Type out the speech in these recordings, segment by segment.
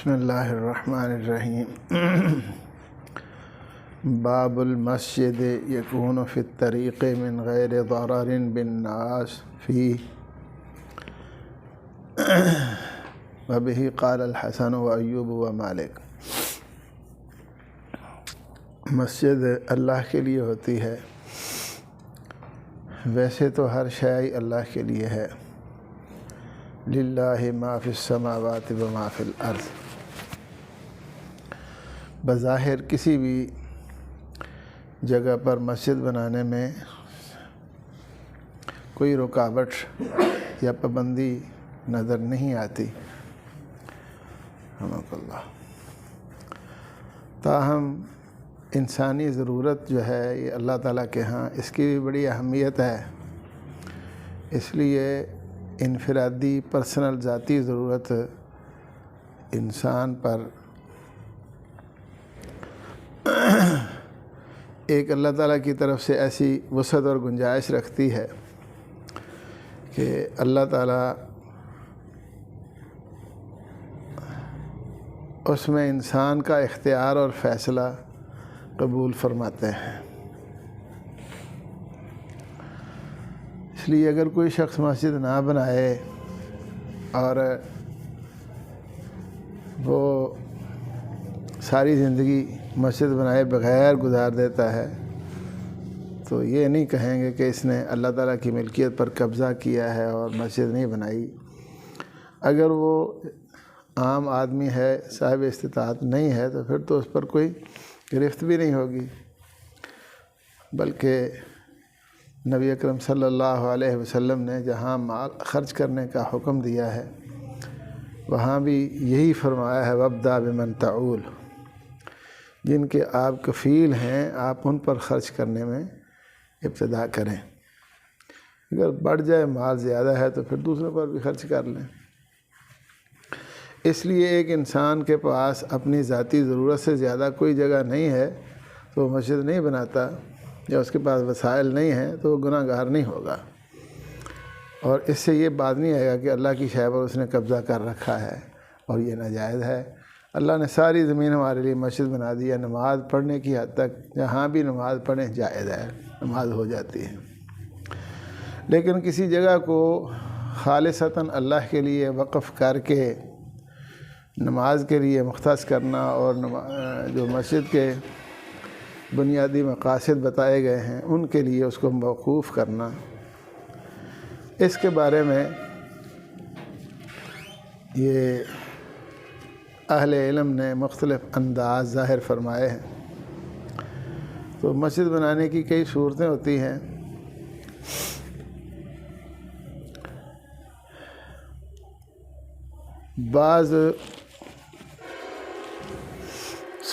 بسم اللہ الرحمن الرحیم باب المسجد یکون فی الطریق من غیر ضرر بالناس فی وبہ قال الحسن و ایوب و مالک۔ مسجد اللہ کے لیے ہوتی ہے، ویسے تو ہر شے اللہ کے لیے ہے۔ للہ ما فی السماوات و ما فی الارض۔ بظاہر کسی بھی جگہ پر مسجد بنانے میں کوئی رکاوٹ یا پابندی نظر نہیں آتی، رحمک اللہ۔ تاہم انسانی ضرورت جو ہے یہ اللہ تعالیٰ کے ہاں اس کی بھی بڑی اہمیت ہے، اس لیے انفرادی پرسنل ذاتی ضرورت انسان پر ایک اللہ تعالیٰ کی طرف سے ایسی وسعت اور گنجائش رکھتی ہے کہ اللہ تعالیٰ اس میں انسان کا اختیار اور فیصلہ قبول فرماتے ہیں۔ اس لیے اگر کوئی شخص مسجد نہ بنائے اور وہ ساری زندگی مسجد بنائے بغیر گزار دیتا ہے تو یہ نہیں کہیں گے کہ اس نے اللہ تعالیٰ کی ملکیت پر قبضہ کیا ہے اور مسجد نہیں بنائی۔ اگر وہ عام آدمی ہے، صاحب استطاعت نہیں ہے، تو پھر تو اس پر کوئی گرفت بھی نہیں ہوگی، بلکہ نبی اکرم صلی اللہ علیہ وسلم نے جہاں مال خرچ کرنے کا حکم دیا ہے وہاں بھی یہی فرمایا ہے وَابْدَأْ بِمَنْ تَعُولُ۔ جن کے آپ کفیل ہیں آپ ان پر خرچ کرنے میں ابتدا کریں۔ اگر بڑھ جائے مال زیادہ ہے تو پھر دوسروں پر بھی خرچ کر لیں۔ اس لیے ایک انسان کے پاس اپنی ذاتی ضرورت سے زیادہ کوئی جگہ نہیں ہے تو وہ مسجد نہیں بناتا، یا اس کے پاس وسائل نہیں ہیں تو وہ گناہ گار نہیں ہوگا، اور اس سے یہ بات نہیں آئے گا کہ اللہ کی شے پر اس نے قبضہ کر رکھا ہے اور یہ ناجائز ہے۔ اللہ نے ساری زمین ہمارے لیے مسجد بنا دی ہے، نماز پڑھنے کی حد تک جہاں بھی نماز پڑھیں جائز ہے، نماز ہو جاتی ہے۔ لیکن کسی جگہ کو خالصتاً اللہ کے لیے وقف کر کے نماز کے لیے مختص کرنا اور جو مسجد کے بنیادی مقاصد بتائے گئے ہیں ان کے لیے اس کو موقوف کرنا، اس کے بارے میں یہ اہل علم نے مختلف انداز ظاہر فرمائے ہیں۔ تو مسجد بنانے کی کئی صورتیں ہوتی ہیں۔ بعض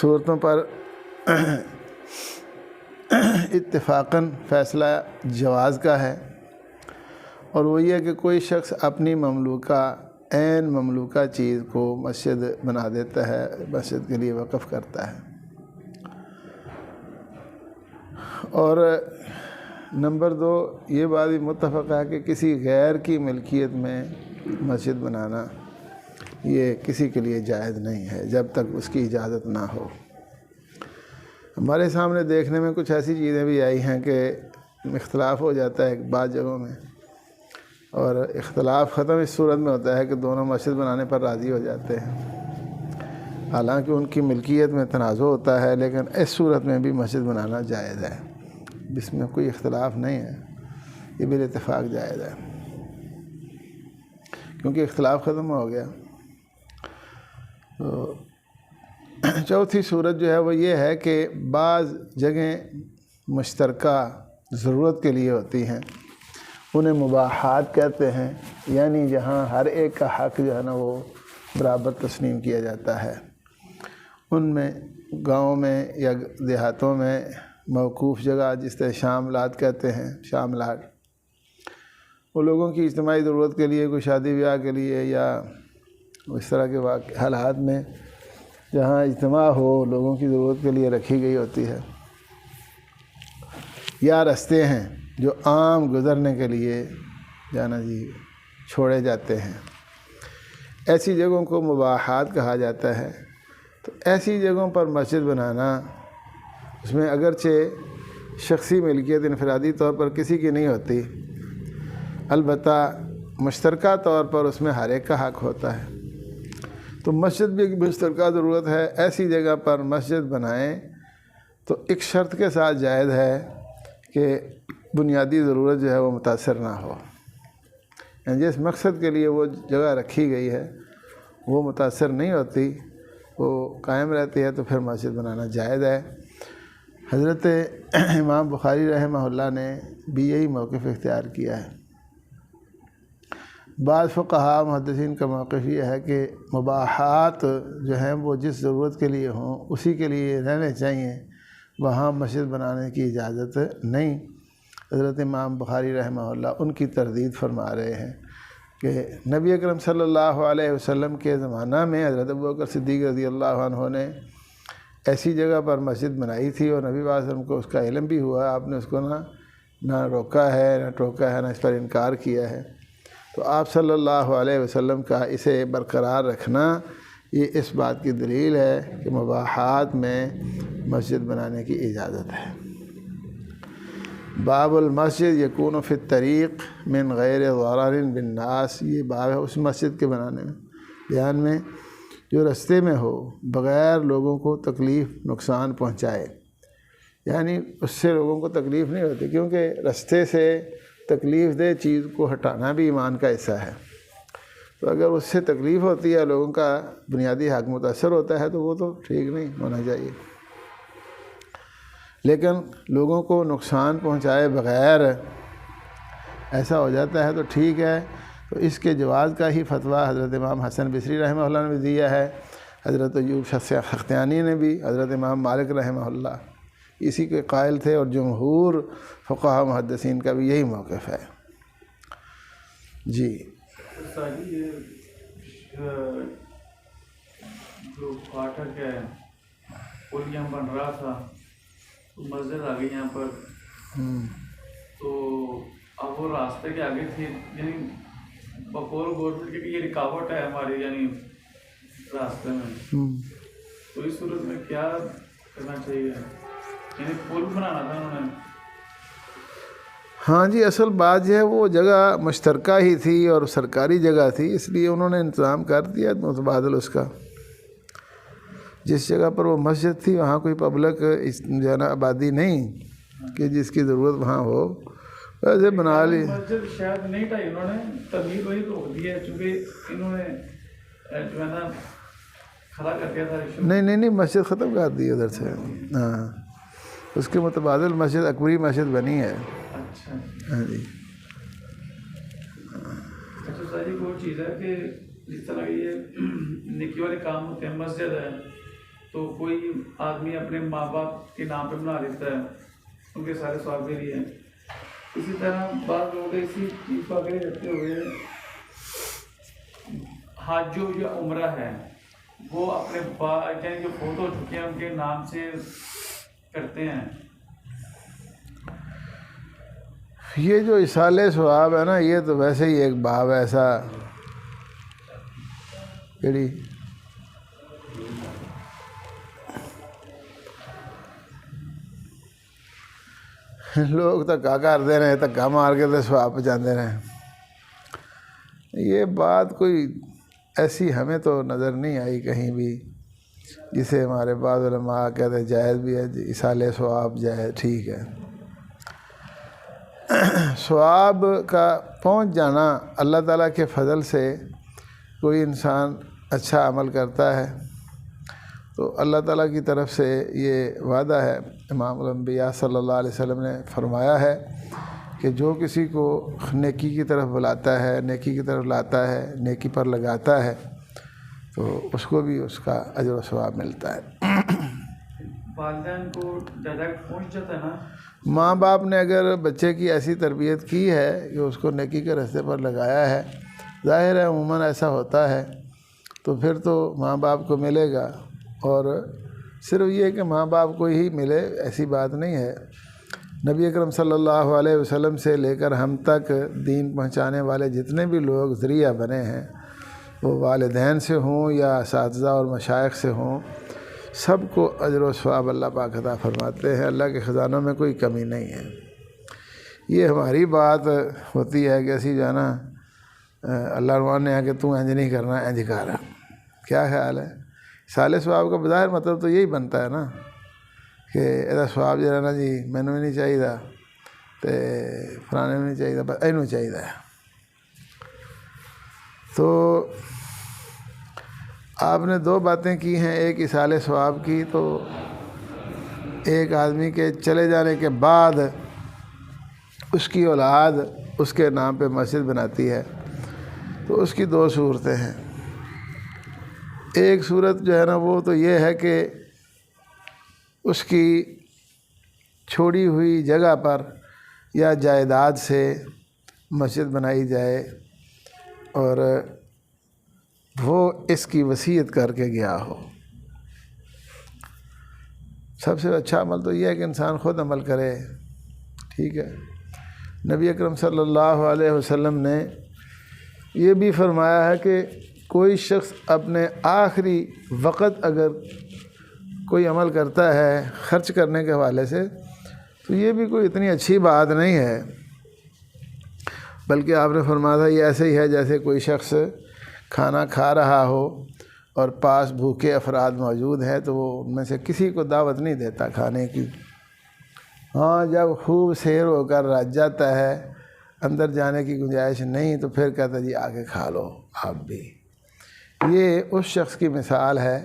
صورتوں پر اتفاقاً فیصلہ جواز کا ہے، اور وہ یہ کہ کوئی شخص اپنی مملوکہ عین مملوکہ چیز کو مسجد بنا دیتا ہے، مسجد کے لیے وقف کرتا ہے۔ اور نمبر 2 یہ بات بھی متفق ہے کہ کسی غیر کی ملکیت میں مسجد بنانا یہ کسی کے لیے جائز نہیں ہے جب تک اس کی اجازت نہ ہو۔ ہمارے سامنے دیکھنے میں کچھ ایسی چیزیں بھی آئی ہیں کہ اختلاف ہو جاتا ہے بعض جگہوں میں، اور اختلاف ختم اس صورت میں ہوتا ہے کہ دونوں مسجد بنانے پر راضی ہو جاتے ہیں، حالانکہ ان کی ملکیت میں تنازع ہوتا ہے، لیکن اس صورت میں بھی مسجد بنانا جائز ہے، اس میں کوئی اختلاف نہیں ہے، یہ بالاتفاق جائز ہے کیونکہ اختلاف ختم ہو گیا۔ تو چوتھی صورت جو ہے وہ یہ ہے کہ بعض جگہیں مشترکہ ضرورت کے لیے ہوتی ہیں، انہیں مباحات کہتے ہیں، یعنی جہاں ہر ایک کا حق جو ہے نا وہ برابر تسلیم کیا جاتا ہے۔ ان میں گاؤں میں یا دیہاتوں میں موقوف جگہ جس طرح شاملات کہتے ہیں، شاملات، وہ لوگوں کی اجتماعی ضرورت کے لیے، کوئی شادی بیاہ کے لیے یا اس طرح کے حالات میں جہاں اجتماع ہو لوگوں کی ضرورت کے لیے رکھی گئی ہوتی ہے، یا رستے ہیں جو عام گزرنے کے لیے جانا چھوڑے جاتے ہیں۔ ایسی جگہوں کو مباحات کہا جاتا ہے۔ تو ایسی جگہوں پر مسجد بنانا، اس میں اگرچہ شخصی ملکیت انفرادی طور پر کسی کی نہیں ہوتی، البتہ مشترکہ طور پر اس میں ہر ایک کا حق ہوتا ہے۔ تو مسجد بھی ایک مشترکہ ضرورت ہے۔ ایسی جگہ پر مسجد بنائیں تو ایک شرط کے ساتھ جائز ہے کہ بنیادی ضرورت جو ہے وہ متاثر نہ ہو، یعنی جس مقصد کے لیے وہ جگہ رکھی گئی ہے وہ متاثر نہیں ہوتی، وہ قائم رہتی ہے، تو پھر مسجد بنانا جائز ہے۔ حضرت امام بخاری رحمہ اللہ نے بھی یہی موقف اختیار کیا ہے۔ بعض فقہاء محدثین کا موقف یہ ہے کہ مباحات جو ہیں وہ جس ضرورت کے لیے ہوں اسی کے لیے رہنے چاہیے، وہاں مسجد بنانے کی اجازت نہیں۔ حضرت امام بخاری رحمہ اللہ ان کی تردید فرما رہے ہیں کہ نبی اکرم صلی اللہ علیہ وسلم کے زمانہ میں حضرت ابوبکر صدیق رضی اللہ عنہ نے ایسی جگہ پر مسجد بنائی تھی، اور نبی صلی اللہ علیہ وسلم کو اس کا علم بھی ہوا، آپ نے اس کو نہ روکا ہے نہ ٹوکا ہے نہ اس پر انکار کیا ہے۔ تو آپ صلی اللہ علیہ وسلم کا اسے برقرار رکھنا یہ اس بات کی دلیل ہے کہ مباحات میں مسجد بنانے کی اجازت ہے۔ باب المسجد یکون فی الطریق من غیر ضرر بالناس، یہ باب ہے اس مسجد کے بنانے میں، بیان میں جو رستے میں ہو بغیر لوگوں کو تکلیف نقصان پہنچائے، یعنی اس سے لوگوں کو تکلیف نہیں ہوتی، کیونکہ رستے سے تکلیف دہ چیز کو ہٹانا بھی ایمان کا حصہ ہے۔ تو اگر اس سے تکلیف ہوتی ہے، لوگوں کا بنیادی حق متاثر ہوتا ہے، تو وہ تو ٹھیک نہیں ہونا چاہیے۔ لیکن لوگوں کو نقصان پہنچائے بغیر ایسا ہو جاتا ہے تو ٹھیک ہے۔ تو اس کے جواز کا ہی فتویٰ حضرت امام حسن بصری رحمہ اللہ نے بھی دیا ہے، حضرت ایوب سختیانی نے بھی، حضرت امام مالک رحمہ اللہ اسی کے قائل تھے، اور جمہور فقہاء محدثین کا بھی یہی موقف ہے۔ جی جو پھاٹک ہے پل یہاں بن رہا تھا، تو مسجد آ گئی یہاں پر، تو اب وہ راستے کے آگے تھی، یعنی بقول گورنمنٹ کی یہ رکاوٹ ہے ہماری یعنی راستے میں، تو اس صورت میں کیا کرنا چاہیے؟ یعنی پل بنانا تھا انہوں نے۔ ہاں جی، اصل بات جو ہے وہ جگہ مشترکہ ہی تھی اور سرکاری جگہ تھی، اس لیے انہوں نے انتظام کر دیا متبادل اس کا۔ جس جگہ پر وہ مسجد تھی وہاں کوئی پبلک جو ہے نا آبادی نہیں کہ جس کی ضرورت وہاں ہو، ویسے بنا لی۔ مسجد شاید نہیں ڈھائی انہوں نے، تعمیر وہی روک دی ہے، چونکہ انہوں نے جو ہے نا کھڑا کر دیا تھا۔ نہیں مسجد ختم کر دی ادھر سے، ہاں اس کے متبادل مسجد اکبری مسجد بنی ہے۔ اچھا ہاں جی۔ اچھا سر جی، وہ چیز ہے کہ جس طرح یہ نیکی والے کام ہوتے ہیں، مسجد ہے تو کوئی آدمی اپنے ماں باپ کے نام پہ بنا لیتا ہے، ان کے سارے ثواب کے لیے۔ اسی طرح بعض لوگ اسی چیز کو آگے رکھتے ہوئے حج یا عمرہ ہے وہ اپنے یعنی جو فوت ہو چکے ہیں ان کے نام سے کرتے ہیں۔ یہ جو اصال ثواب ہے نا، یہ تو ویسے ہی ایک باب ایسا کیڑی لوگ دھکا کرتے رہے، دھکا مار کے تو ثواب پہنچاتے رہے۔ یہ بات کوئی ایسی ہمیں تو نظر نہیں آئی کہیں بھی جسے ہمارے بعض علماء کہتے ہیں جائز بھی ہے، اصال ثواب جائز ٹھیک ہے۔ ثواب کا پہنچ جانا اللہ تعالیٰ کے فضل سے، کوئی انسان اچھا عمل کرتا ہے تو اللہ تعالیٰ کی طرف سے یہ وعدہ ہے، امام الانبیاء صلی اللہ علیہ وسلم نے فرمایا ہے کہ جو کسی کو نیکی کی طرف بلاتا ہے، نیکی کی طرف لاتا ہے، نیکی پر لگاتا ہے تو اس کو بھی اس کا اجر و ثواب ملتا ہے۔ والدین کو ڈائریکٹ پہنچ جاتا ہے نا۔ ماں باپ نے اگر بچے کی ایسی تربیت کی ہے کہ اس کو نیکی کے راستے پر لگایا ہے، ظاہر ہے عموماً ایسا ہوتا ہے، تو پھر تو ماں باپ کو ملے گا۔ اور صرف یہ کہ ماں باپ کو ہی ملے ایسی بات نہیں ہے، نبی اکرم صلی اللہ علیہ وسلم سے لے کر ہم تک دین پہنچانے والے جتنے بھی لوگ ذریعہ بنے ہیں وہ والدین سے ہوں یا اساتذہ اور مشائخ سے ہوں، سب کو اجر و ثواب اللہ پاک عطا فرماتے ہیں۔ اللہ کے خزانوں میں کوئی کمی نہیں ہے۔ یہ ہماری بات ہوتی ہے کہ اسی جانا اللہ رحمان نے کہ تو انج نہیں کرنا، انج کر، کیا خیال ہے؟ سال ثواب کا بظاہر مطلب تو یہی بنتا ہے نا کہ یہ ثواب جو ہے نا جی مینوں بھی نہیں چاہیے تو فلانے بھی نہیں چاہیے، بس اینوں چاہیے۔ تو آپ نے دو باتیں کی ہیں، ایک اصال ثواب کی، تو ایک آدمی کے چلے جانے کے بعد اس کی اولاد اس کے نام پہ مسجد بناتی ہے، تو اس کی دو صورتیں ہیں۔ ایک صورت جو ہے نا وہ تو یہ ہے کہ اس کی چھوڑی ہوئی جگہ پر یا جائیداد سے مسجد بنائی جائے اور وہ اس کی وصیت کر کے گیا ہو۔ سب سے اچھا عمل تو یہ ہے کہ انسان خود عمل کرے، ٹھیک ہے۔ نبی اکرم صلی اللہ علیہ وسلم نے یہ بھی فرمایا ہے کہ کوئی شخص اپنے آخری وقت اگر کوئی عمل کرتا ہے خرچ کرنے کے حوالے سے تو یہ بھی کوئی اتنی اچھی بات نہیں ہے، بلکہ آپ نے فرمایا تھا یہ ایسے ہی ہے جیسے کوئی شخص کھانا کھا رہا ہو اور پاس بھوکے افراد موجود ہیں تو وہ ان میں سے کسی کو دعوت نہیں دیتا کھانے کی۔ ہاں جب خوب سیر ہو کر رج جاتا ہے، اندر جانے کی گنجائش نہیں، تو پھر کہتا جی آگے کھا لو آپ بھی۔ یہ اس شخص کی مثال ہے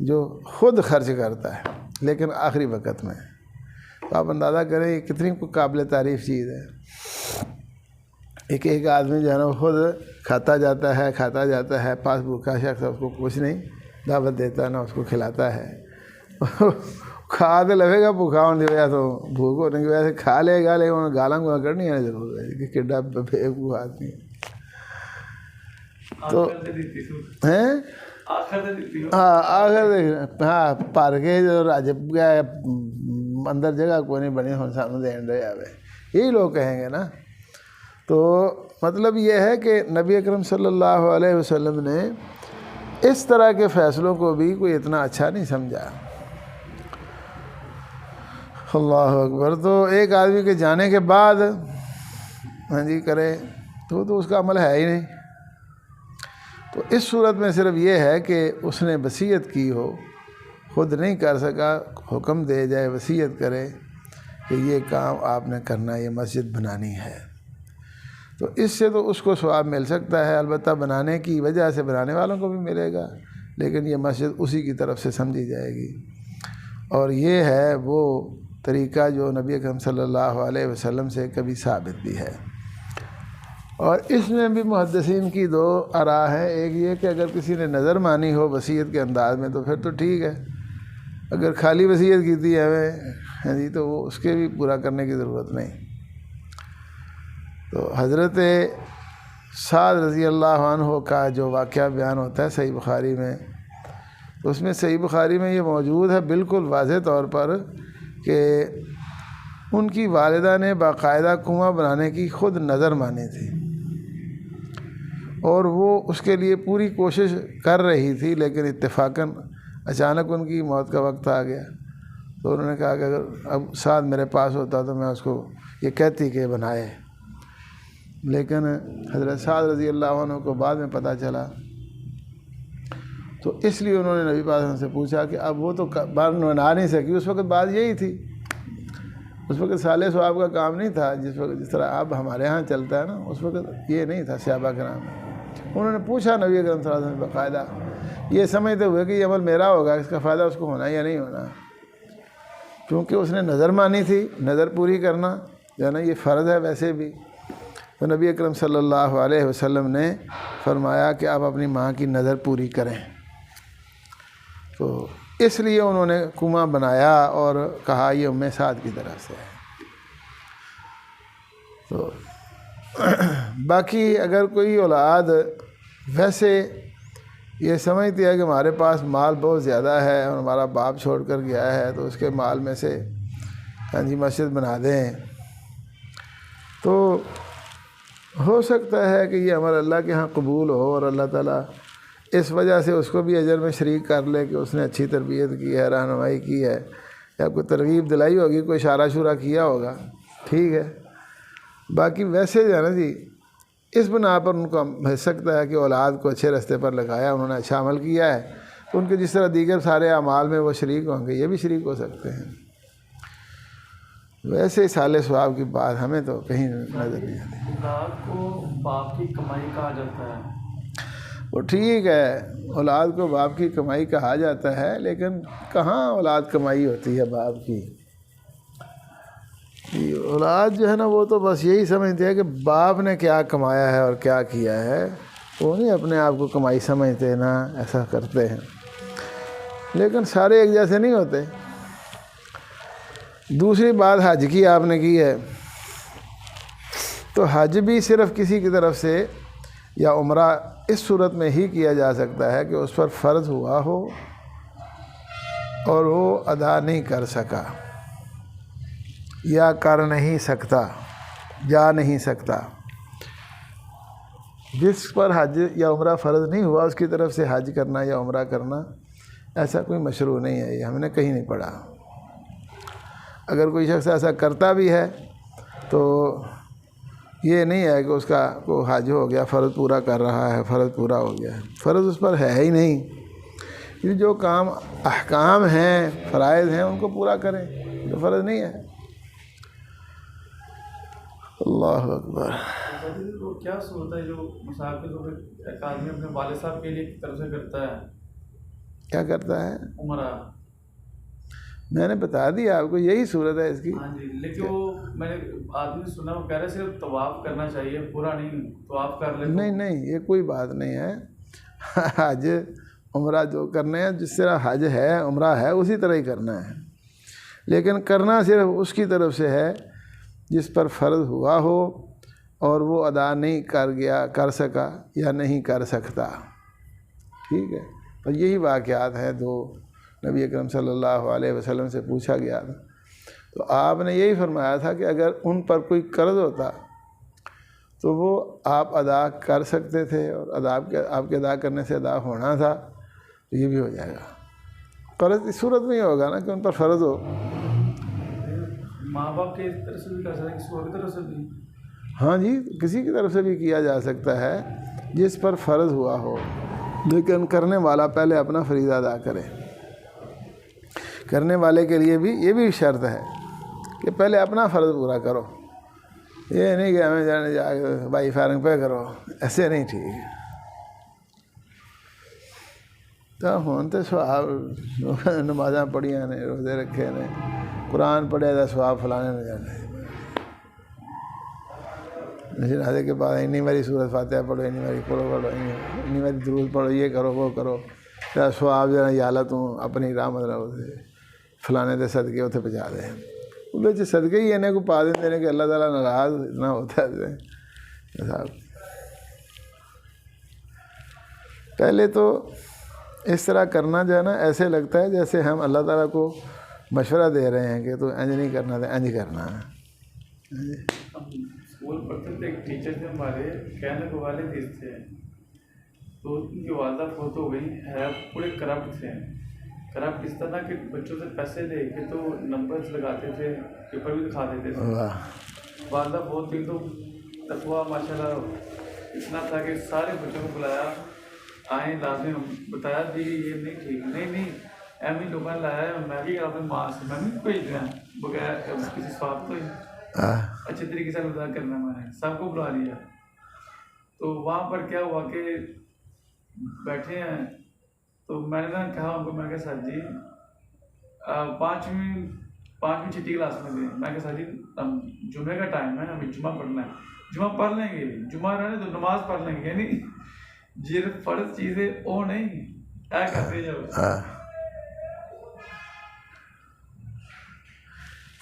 جو خود خرچ کرتا ہے لیکن آخری وقت میں۔ تو آپ اندازہ کریں یہ کتنی قابل تعریف چیز ہے۔ ایک آدمی جو ہے نا وہ خود کھاتا جاتا ہے، پاس بھوکا شخص اس کو کچھ نہیں دعوت دیتا نہ اس کو کھلاتا ہے۔ کھا تو لگے گا بھوکا ہونے کی وجہ تو بھوک ہونے کی وجہ سے کھا لے گا، لیکن انہیں گالاں گوا کرنی ہے ضرور ہے کہ کڈا بےوقوف آدمی ہے۔ تو ہیں ہاں پر کے جو رج گیا اندر جگہ کوئی نہیں بنی ہوں سانوں دین دے آوے، یہی لوگ کہیں گے نا۔ تو مطلب یہ ہے کہ نبی اکرم صلی اللہ علیہ وسلم نے اس طرح کے فیصلوں کو بھی کوئی اتنا اچھا نہیں سمجھا۔ اللہ اکبر۔ تو ایک آدمی کے جانے کے بعد ہاں جی کرے تو اس کا عمل ہے ہی نہیں۔ تو اس صورت میں صرف یہ ہے کہ اس نے وصیت کی ہو، خود نہیں کر سکا، حکم دے جائے، وصیت کرے کہ یہ کام آپ نے کرنا، یہ مسجد بنانی ہے، تو اس سے تو اس کو ثواب مل سکتا ہے، البتہ بنانے کی وجہ سے بنانے والوں کو بھی ملے گا، لیکن یہ مسجد اسی کی طرف سے سمجھی جائے گی۔ اور یہ ہے وہ طریقہ جو نبی اکرم صلی اللہ علیہ وسلم سے کبھی ثابت بھی ہے۔ اور اس میں بھی محدثین کی دو آراء ہے، ایک یہ کہ اگر کسی نے نظر مانی ہو وصیت کے انداز میں تو پھر تو ٹھیک ہے، اگر خالی وصیت کی تھی ہمیں جی تو وہ اس کے بھی پورا کرنے کی ضرورت نہیں۔ تو حضرت سعد رضی اللہ عنہ کا جو واقعہ بیان ہوتا ہے صحیح بخاری میں، تو اس میں صحیح بخاری میں یہ موجود ہے بالکل واضح طور پر کہ ان کی والدہ نے باقاعدہ کنواں بنانے کی خود نظر مانی تھی اور وہ اس کے لیے پوری کوشش کر رہی تھی، لیکن اتفاقاً اچانک ان کی موت کا وقت آ گیا۔ تو انہوں نے کہا کہ اگر اب ساتھ میرے پاس ہوتا تو میں اس کو یہ کہتی کہ بنائے، لیکن حضرت سعد رضی اللہ عنہ کو بعد میں پتہ چلا، تو اس لیے انہوں نے نبی پاک سے پوچھا کہ اب وہ تو بنا نہیں سکی۔ اس وقت بات یہی تھی، اس وقت سال ثواب کا کام نہیں تھا جس طرح اب ہمارے ہاں چلتا ہے نا، اس وقت یہ نہیں تھا صحابہ کرام۔ انہوں نے پوچھا نبی اکرم صلی اللہ علیہ وسلم باقاعدہ، یہ سمجھتے ہوئے کہ یہ عمل میرا ہوگا، اس کا فائدہ اس کو ہونا یا نہیں ہونا، کیونکہ اس نے نظر مانی تھی، نظر پوری کرنا جو ہے نا یہ فرض ہے ویسے بھی۔ تو نبی اکرم صلی اللہ علیہ وسلم نے فرمایا کہ آپ اپنی ماں کی نظر پوری کریں، تو اس لیے انہوں نے کنواں بنایا اور کہا یہ ام سعد کی طرف سے ہے۔ تو باقی اگر کوئی اولاد ویسے یہ سمجھتی ہے کہ ہمارے پاس مال بہت زیادہ ہے اور ہمارا باپ چھوڑ کر گیا ہے تو اس کے مال میں سے ہاں جی مسجد بنا دیں، تو ہو سکتا ہے کہ یہ عمل اللہ کے ہاں قبول ہو اور اللہ تعالیٰ اس وجہ سے اس کو بھی اجر میں شریک کر لے کہ اس نے اچھی تربیت کی ہے، رہنمائی کی ہے، یا کوئی ترغیب دلائی ہوگی، کوئی اشارہ شورہ کیا ہوگا، ٹھیک ہے۔ باقی ویسے جو ہے نا جی، اس بنا پر ان کو ہو سکتا ہے کہ اولاد کو اچھے راستے پر لگایا، انہوں نے اچھا عمل کیا ہے، تو ان کے جس طرح دیگر سارے اعمال میں وہ شریک ہوں گے، یہ بھی شریک ہو سکتے ہیں۔ ویسے اصالِ ثواب کی بات ہمیں تو کہیں نظر نہیں آتی۔ اولاد کو باپ کی کمائی کہا جاتا ہے، وہ ٹھیک ہے، اولاد کو باپ کی کمائی کہا جاتا ہے، لیکن کہاں اولاد کمائی ہوتی ہے باپ کی؟ اولاد جو ہے نا وہ تو بس یہی سمجھتی ہے کہ باپ نے کیا کمایا ہے اور کیا کیا ہے، وہ نہیں اپنے آپ کو کمائی سمجھتے نا، ایسا کرتے ہیں۔ لیکن سارے ایک جیسے نہیں ہوتے۔ دوسری بات حج کی آپ نے کی ہے، تو حج بھی صرف کسی کی طرف سے یا عمرہ اس صورت میں ہی کیا جا سکتا ہے کہ اس پر فرض ہوا ہو اور وہ ادا نہیں کر سکا یا کر نہیں سکتا، جا نہیں سکتا۔ جس پر حج یا عمرہ فرض نہیں ہوا اس کی طرف سے حج کرنا یا عمرہ کرنا ایسا کوئی مشروع نہیں ہے، یہ ہم نے کہیں نہیں پڑھا۔ اگر کوئی شخص ایسا کرتا بھی ہے تو یہ نہیں ہے کہ اس کا کو حج ہو گیا، فرض پورا کر رہا ہے، فرض پورا ہو گیا ہے، فرض اس پر ہے ہی نہیں۔ یہ جو کام احکام ہیں، فرائض ہیں، ان کو پورا کریں، تو فرض نہیں ہے۔ اللہ اکبر۔ وہ کیا صورت ہے جو مثال کے طور پہ ایک آدمی اپنے والد صاحب کے لیے ایک طرف سے کرتا ہے؟ کیا کرتا ہے؟ عمرہ۔ میں نے بتا دیا آپ کو، یہی صورت ہے اس کی۔ ہاں جی، لیکن وہ میں نے آدمی سنا وہ کہہ رہے صرف طواف کرنا چاہیے، پورا نہیں، طواف کر لے۔ نہیں، یہ کوئی بات نہیں ہے۔ حج عمرہ جو کرنے ہیں، جس طرح حج ہے عمرہ ہے اسی طرح ہی کرنا ہے، لیکن کرنا صرف اس کی طرف سے ہے جس پر فرض ہوا ہو اور وہ ادا نہیں کر سکا یا نہیں کر سکتا، ٹھیک ہے۔ اور یہی واقعات ہیں، دو نبی اکرم صلی اللہ علیہ وسلم سے پوچھا گیا تھا تو آپ نے یہی فرمایا تھا کہ اگر ان پر کوئی قرض ہوتا تو وہ آپ ادا کر سکتے تھے، اور آپ کے ادا کرنے سے ادا ہونا تھا، تو یہ بھی ہو جائے گا۔ قرض اس صورت میں ہی ہوگا نا کہ ان پر فرض ہو۔ ماں باپ کی طرف سے بھی کر سکتے ہیں، کسی اور کی طرف سے بھی؟ ہاں جی، کسی کی طرف سے بھی کیا جا سکتا ہے جس پر فرض ہوا ہو، لیکن کرنے والا پہلے اپنا فریضہ ادا کرے۔ کرنے والے کے لیے بھی یہ بھی شرط ہے کہ پہلے اپنا فرض پورا کرو، یہ نہیں کہ ہمیں جانے جا کے بائی فائرنگ پہ کرو، ایسے نہیں ٹھیک ہے۔ تو ہوں تو سواب نمازاں پڑھیاں نے، روزے رکھے نے، قرآن پڑھے تو سواب فلانے نے جانے، جنازے کے بعد اتنی باری سورۃ فاتحہ پڑھو، اتنی باری اتنی باری درود پڑھو، یہ کرو وہ کرو، تو سواب جو ہے یا اللہ تم اپنی رحمت رہو فلانے دے صدقے اتنے پہنچا دے، وہ صدقے ہی انہیں کو پا دینے کہ اللہ تعالیٰ ناراض اتنا ہوتا ہے صاحب۔ پہلے تو اس طرح کرنا جو ہے نا ایسے لگتا ہے جیسے ہم اللہ تعالیٰ کو مشورہ دے رہے ہیں کہ تو انج نہیں کرنا تھا، انج کرنا ہے۔ اسکول پڑھتے تھے، ایک ٹیچر تھے ہمارے، کہنے کو والے تھے، تو ان کی والدہ فوت ہو گئی ہے، پورے کرپٹ تھے۔ کرپٹ اس طرح کہ بچوں سے پیسے لے کے تو نمبرز لگاتے تھے، پیپر بھی دکھا دیتے تھے۔ والدہ بہت دن تو تقویٰ ماشاء اللہ اتنا تھا کہ سارے بچوں کو بلایا، آئیں لازم بتایا بھی یہ نہیں ٹھیک، نہیں ایم ہی لوگوں نے لایا ہے، میں بھی اپنے ماں سے میں بھی بھیج دیا بغیر کسی سواب تو اچھے طریقے سے ادا کرنا، میں نے سب کو بلا لیا۔ تو وہاں پر کیا ہوا کہ بیٹھے ہیں تو میں نے کہا ان کو، میں کہا سر جی پانچویں چھٹی کلاس میں تھے، میں کہا سر جی جمعے کا ٹائم ہے، ہمیں جمعہ پڑھنا ہے، جمعہ پڑھ لیں گے، جمعہ رہنے تو نماز پڑھ لیں گے، یعنی یہ فرض چیزیں وہ نہیں کیا کرتے جب۔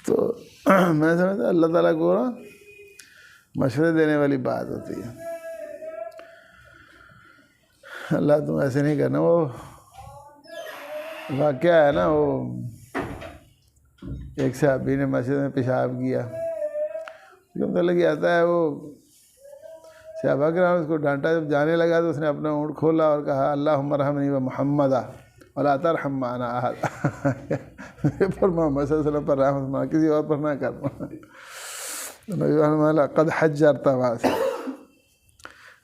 تو میں سمجھتا اللہ تعالیٰ کو نا مشورے دینے والی بات ہوتی ہے، اللہ تم ایسے نہیں کرنا۔ وہ واقعہ ہے نا، وہ ایک صحابی نے مسجد میں پیشاب کیا، مطلب یہ آتا ہے وہ صحابہ کرام اس کو ڈانٹا، جب جانے لگا تو اس نے اپنا اونٹ کھولا اور کہا اللہم ارحمنی و محمدا ولا ترحم معنا احد، میرے پر محمد صلی اللہ علیہ وسلم پر رحمت فرما، کسی اور پر نہ کرنا۔ نبی فرمایا قد حجرت واس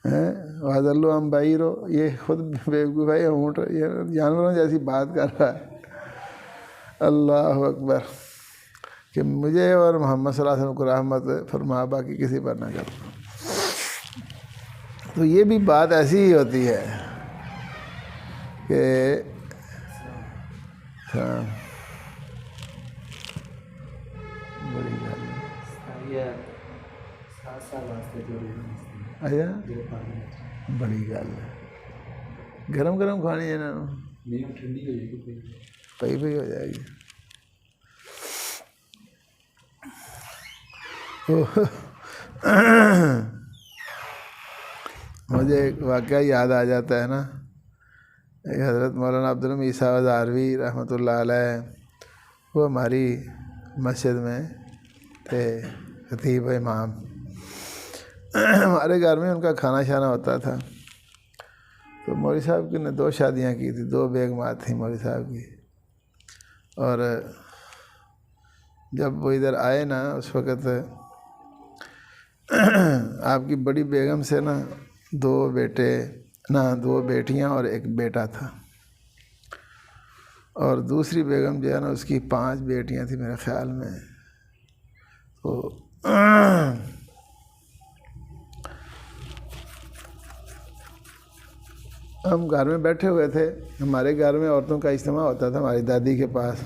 وَأَضَلُّوا عَنْ بَعِيرٍ، یہ خود بیوقوف ہے، یہ اونٹ یہ جانوروں جیسی بات کر رہا ہے۔ اللہ اکبر، کہ مجھے اور محمد صلی اللہ علیہ وسلم کو رحمت فرما، باقی کسی پر نہ کر۔ تو یہ بھی بات ایسی ہی ہوتی ہے کہ بڑی گل ہے، بڑی گل ہے، گرم گرم کھانی ہے انہوں پئی پئی ہو جائے گی۔ مجھے ایک واقعہ یاد آ جاتا ہے نا، ایک حضرت مولانا عبدالحمید عیسیٰ ہزاروی رحمۃ اللہ علیہ، وہ ہماری مسجد میں تھے خطیب امام۔ ہمارے گھر میں ان کا کھانا شانا ہوتا تھا، تو مولوی صاحب کی نے 2 شادیاں کی تھی، 2 بیگمات تھیں مولوی صاحب کی، اور جب وہ ادھر آئے نا اس وقت آپ کی بڑی بیگم سے نا 2 بیٹیاں اور 1 بیٹا تھا، اور دوسری بیگم جو ہے نا اس کی 5 بیٹیاں تھیں میرے خیال میں۔ تو ہم گھر میں بیٹھے ہوئے تھے، ہمارے گھر میں عورتوں کا اجتماع ہوتا تھا ہماری دادی کے پاس،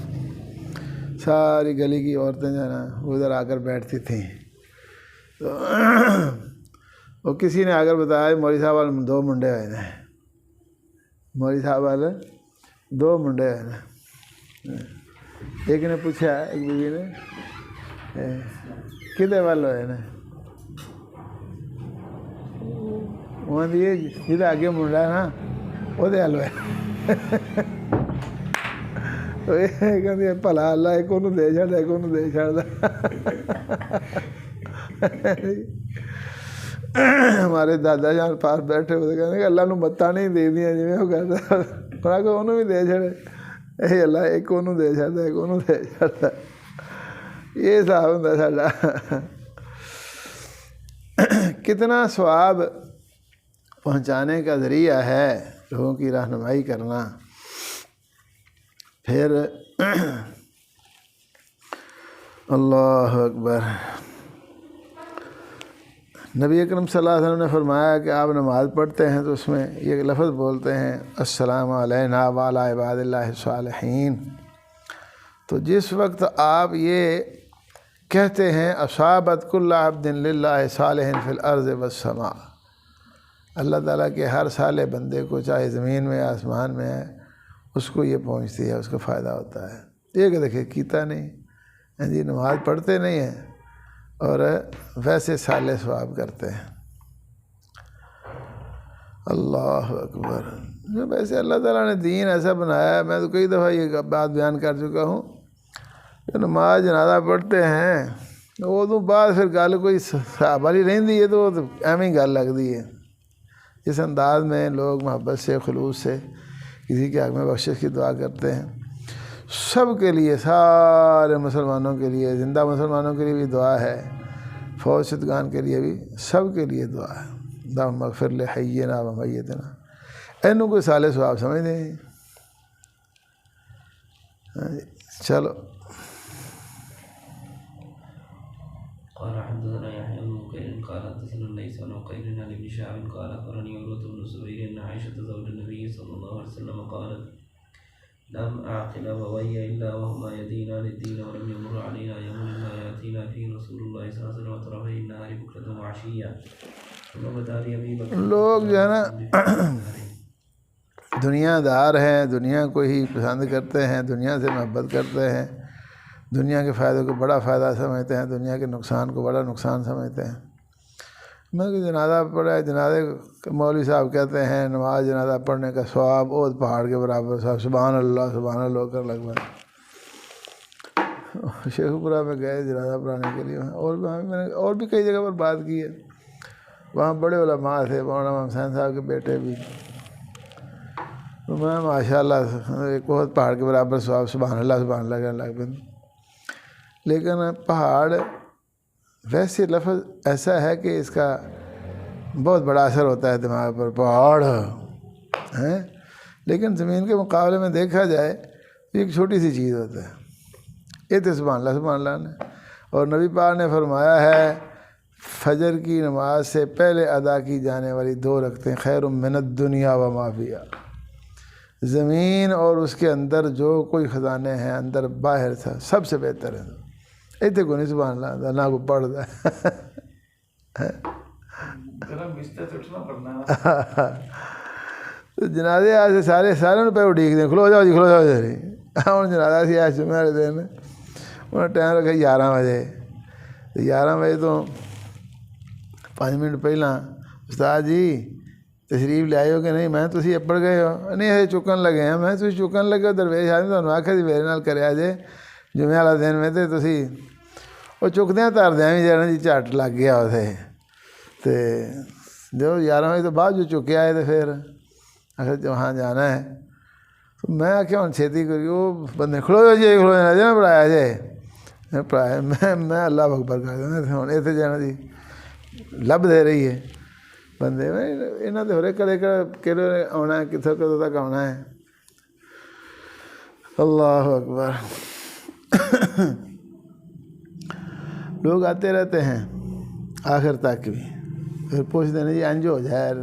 ساری گلی کی عورتیں جو ہے نا ادھر آ کر بیٹھتی تھیں۔ تو وہ کسی نے آ کر بتایا مولوی صاحب والے 2 منڈے ہوئے ہیں، مولوی صاحب والے 2 منڈے ہوئے ہیں۔ ایک نے پوچھا، ایک بیوی نے، کدے والے ہوئے ہیں؟ وہ جہاں اگے منڈا ہے نا وہ ہل ہوئے۔ کہ بھلا اللہ ایک انہوں دے چڑھتا، ایک انہوں دے چڑھتا۔ ہمارے دادا جان پاس بیٹھے ہوئے کہتے کہ اللہ نو متاں نہیں دے دیا جی وہ کہتا، تھوڑا کہ انہوں بھی دے چڑھے، اے اللہ ایک انہوں دے چڑھتا، ایک انہوں دے چڑھتا۔ یہ حساب ہوتا ساڈا۔ کتنا ثواب پہنچانے کا ذریعہ ہے لوگوں کی رہنمائی کرنا۔ پھر اللہ اکبر، نبی اکرم صلی اللہ علیہ وسلم نے فرمایا کہ آپ نماز پڑھتے ہیں تو اس میں یہ لفظ بولتے ہیں السلام علینا وعلی عباد اللہ الصالحین۔ تو جس وقت آپ یہ کہتے ہیں اصابت کل عبد للہ صالح فی الارض والسماء، اللہ تعالیٰ کے ہر صالح بندے کو چاہے زمین میں آسمان میں ہے اس کو یہ پہنچتی ہے، اس کو فائدہ ہوتا ہے۔ یہ کہ دیکھیں کیتا نہیں جی، نماز پڑھتے نہیں ہیں اور ویسے صالح ثواب کرتے ہیں۔ اللہ اکبر۔ ویسے اللہ تعالیٰ نے دین ایسا بنایا ہے، میں تو کئی دفعہ یہ بات بیان کر چکا ہوں کہ نماز جنازہ پڑھتے ہیں وہ تو بعد پھر گل کوئی صحابہ والی رہندی ہے تو وہ تو ایویں گل لگتی ہے۔ اس انداز میں لوگ محبت سے خلوص سے کسی کے حق میں بخشش کی دعا کرتے ہیں۔ سب کے لیے، سارے مسلمانوں کے لیے، زندہ مسلمانوں کے لیے بھی دعا ہے، فوت شدگان کے لیے بھی، سب کے لیے دعا ہے۔ اللہم اغفر لحینا و میتنا، اینوں کوئی صالح ثواب سمجھتے ہیں۔ چلو قال حدثنا يحيى بن بكير قال حدثنا الليث عن عقيل عن ابن شهاب قال اخبرني عروة بن الزبير ان عائشة زوج النبي صلى الله عليه وسلم قالت لم اعقل ابوي الا وهما يدينان الدين ولم يمر علينا يوم الا ياتينا فيه رسول الله صلى الله عليه وسلم طرفي النهار بكرة وعشيا ثم بدا لي ابي بكر۔ لوگ جو ہے نا دنیا دار ہیں، دنیا کو ہی پسند کرتے ہیں، دنیا سے محبت کرتے ہیں، دنیا کے فائدے کو بڑا فائدہ سمجھتے ہیں، دنیا کے نقصان کو بڑا نقصان سمجھتے ہیں۔ میں کہ جنازہ پڑھا ہے، جنازے مولوی صاحب کہتے ہیں نماز جنازہ پڑھنے کا ثواب اور پہاڑ کے برابر صاحب، سبحان اللہ کر لگ بھگ۔ شیخ پورہ میں گئے جنازہ پڑھانے کے لیے، اور بھی میں نے اور بھی کئی جگہ پر بات کی ہے۔ وہاں بڑے علماء تھے، مولانا حسین صاحب کے بیٹے بھی. تو میں ماشاء اللہ ایک بہت پہاڑ کے برابر ثواب، سبحان اللہ کہنے لگ پہ. لیکن پہاڑ ویسے لفظ ایسا ہے کہ اس کا بہت بڑا اثر ہوتا ہے دماغ پر، پہاڑ ہیں، لیکن زمین کے مقابلے میں دیکھا جائے تو ایک چھوٹی سی چیز ہوتا ہے. یہ تو سبحان اللہ نے. اور نبی پاک نے فرمایا ہے فجر کی نماز سے پہلے ادا کی جانے والی 2 رکعتیں خیر من الدنیا و ما فیہا، زمین اور اس کے اندر جو کوئی خزانے ہیں اندر باہر تھا سب سے بہتر ہے. ایتے کو نہیں سبحان اللہ نہ کو پڑھتا ہے. تو جنازے آج سے سارے پہ اٹھیک دیں، کھلو جاؤ جی کھلو جاؤ جی. ہوں جنازہ سی آج جمعے والے دن انہیں ٹائم رکھا 11 بجے. 11 بجے تو 5 منٹ پہلا استاد جی تشریف لے آئے ہو کہ نہیں؟ میں تسی اپڑ گئے ہو؟ نہیں ایسے چکن لگے ہیں. میں تسی چکن لگے ہو درویش آدمی تو آخیا جی میرے نال کریا جے جمعے والا دن میں تو تسی وہ چکدیاں تردیاں بھی جانا جی جھٹ لگ گیا اتنے. تو جو 11 بجے تو بعد جو چکے آئے تو پھر آخر وہاں جانا ہے. تو میں آخیا ہوں چھیتی کری. وہ بندے کھلو جی کھلو جانا جی میں پڑھایا جے پڑھایا میں اللہ اکبر کر دینا ہوں اتنے جانا جی لب دے رہی ہے بندے. یہاں تو ہورے کدے کہڑے آنا ہے کتوں کدوں تک آنا ہے. اللہ اکبر. لوگ آتے رہتے ہیں آخر تک بھی، پھر پوچھتے ہیں جی انج ہو جائے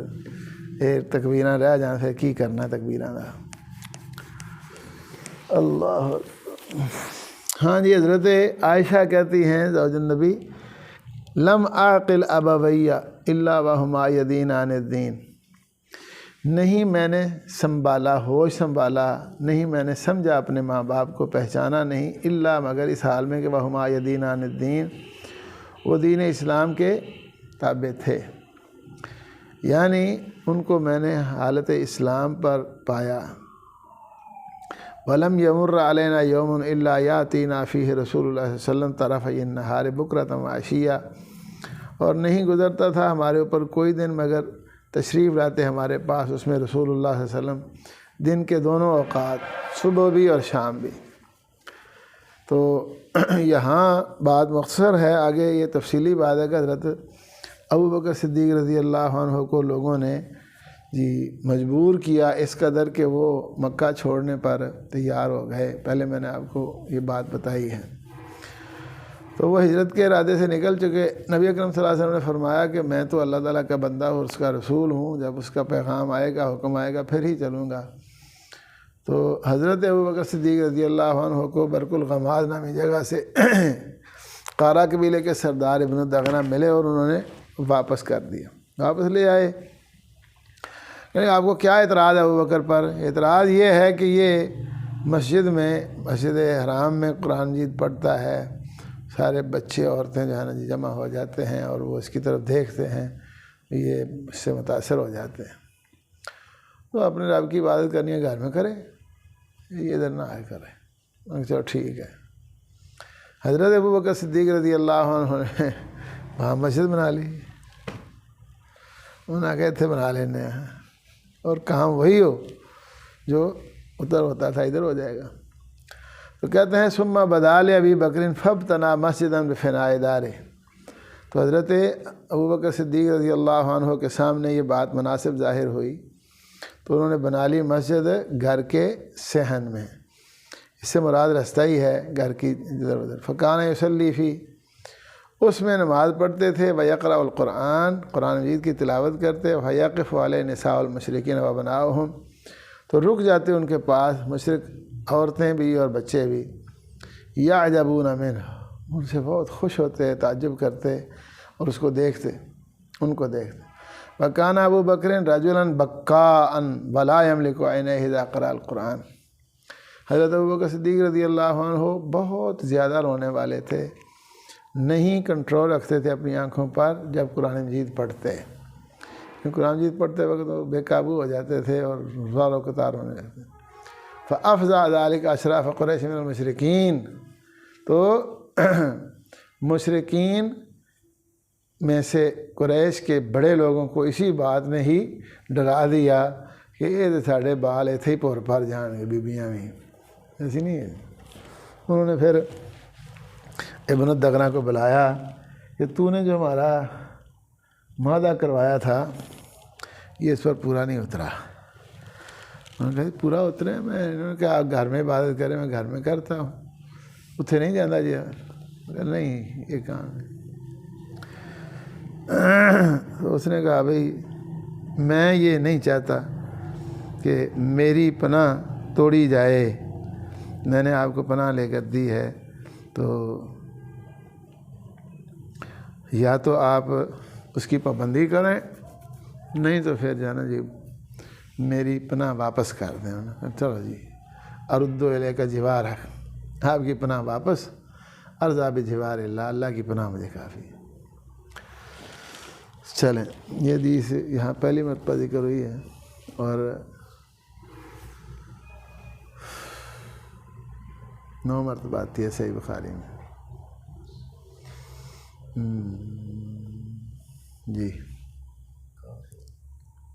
یہ تکبیراں رہ جان پھر کی کرنا تکبیراں دا. اللہ اکبر. ہاں جی حضرت عائشہ کہتی ہیں زوج النبی لم عاقل ابویہ الا وہما یدین عن الدین، نہیں میں نے سنبھالا، ہوش سنبھالا نہیں، میں نے سمجھا اپنے ماں باپ کو، پہچانا نہیں الا مگر اس حال میں کہ وہما یدین عن الدین، وہ دین اسلام کے تابع تھے، یعنی ان کو میں نے حالت اسلام پر پایا. وَلَمْ يَمُرَّ عَلَيْنَا يَوْمٌ إِلَّا يَأْتِينَا فِيهِ رسول اللہ صلی اللہ علیہ وسلم طرفَيِ النَّهَارِ بُكْرَةً وَعَشِيًّا، اور نہیں گزرتا تھا ہمارے اوپر کوئی دن مگر تشریف لاتے ہمارے پاس اس میں رسول اللہ صلی اللہ علیہ وسلم دن کے دونوں اوقات، صبح بھی اور شام بھی. تو یہاں بات مختصر ہے، آگے یہ تفصیلی بات ہے کہ حضرت ابوبکر صدیق رضی اللہ عنہ کو لوگوں نے جی مجبور کیا اس قدر کہ وہ مکہ چھوڑنے پر تیار ہو گئے. پہلے میں نے آپ کو یہ بات بتائی ہے. تو وہ ہجرت کے ارادے سے نکل چکے. نبی اکرم صلی اللہ علیہ وسلم نے فرمایا کہ میں تو اللہ تعالیٰ کا بندہ اور اس کا رسول ہوں، جب اس کا پیغام آئے گا، حکم آئے گا پھر ہی چلوں گا. تو حضرت ابوبکر صدیق رضی اللہ عنہ کو برق الغماد نامی جگہ سے قارہ قبیلے کے سردار ابن الدغنہ ملے اور انہوں نے واپس کر دیا، واپس لے آئے. یعنی آپ کو کیا اعتراض ہے ابوبکر پر؟ اعتراض یہ ہے کہ یہ مسجد حرام میں قرآن مجید پڑھتا ہے، سارے بچے عورتیں جو ہے نا جی جمع ہو جاتے ہیں اور وہ اس کی طرف دیکھتے ہیں، یہ اس سے متاثر ہو جاتے ہیں. تو اپنے رب کی عبادت کرنی ہے گھر میں کرے، یہ ادھر نہ آئے کرے. چلو ٹھیک ہے. حضرت ابوبکر صدیق رضی اللہ عنہ نے وہاں مسجد بنا لی. انہوں نے کہا تھے بنا لینے ہیں، اور کام وہی ہو جو ادھر ہوتا تھا ادھر ہو جائے گا. تو کہتے ہیں ثم بدا لابی بکر فابتنا مسجدا بفناء دارہ. تو حضرت ابوبکر صدیق رضی اللہ عنہ کے سامنے یہ بات مناسب ظاہر ہوئی تو انہوں نے بنا لی مسجد گھر کے صحن میں. اس سے مراد رستہ ہی ہے گھر کی ادھر ادھر. فکان یصلی فی، اس میں نماز پڑھتے تھے، ویقرأ القرآن، قرآن مجید کی تلاوت کرتے، ویقف علیہ نساء المشرکین وابناؤہم، تو رک جاتے ان کے پاس مشرک عورتیں بھی اور بچے بھی. یعجبون منہ، ان سے بہت خوش ہوتے، تعجب کرتے اور اس کو دیکھتے، ان کو دیکھتے. وکان ابو بکر رجلا بکاء ولا یملک عینیہ اذا قرأ القرآن. حضرت ابوبکر صدیق رضی اللہ عنہ بہت زیادہ رونے والے تھے، نہیں کنٹرول رکھتے تھے اپنی آنکھوں پر جب قرآن مجید پڑھتے. قرآن مجید پڑھتے وقت وہ بے قابو ہو جاتے تھے اور زار و قطار ہونے لگتے. فافزع ذلک اشراف قریش من المشرکین، تو مشرکین میں سے قریش کے بڑے لوگوں کو اسی بات نے ہی ڈرا دیا کہ یہ تو ساڑھے بال ایتھے ہی پور پر جان گے بیبیاں بھی، ایسی نہیں ہے۔ انہوں نے پھر ابن الدغنہ کو بلایا کہ تو نے جو ہمارا معاہدہ کروایا تھا یہ اس پر پورا نہیں اترا۔ انہوں نے کہا پورا اترے؟ انہوں نے کہا آپ گھر میں عبادت کریں، میں گھر میں کرتا ہوں، اتنے نہیں جانا جی۔ نہیں یہ کام ہے۔ تو اس نے کہا بھئی میں یہ نہیں چاہتا کہ میری پناہ توڑی جائے، میں نے آپ کو پناہ لے کر دی ہے، تو یا تو آپ اس کی پابندی کریں، نہیں تو پھر جانا جی میری پناہ واپس کر دیں۔ چلو جی اردو الیک جوارک، آپ کی پناہ واپس، ارضا بجوار اللہ، اللہ کی پناہ مجھے کافی ہے۔ چلیں یہ حدیث یہاں پہلی مرتبہ ذکر ہوئی ہے، اور 9 مرتبہ آتی ہے صحیح بخاری میں۔ جی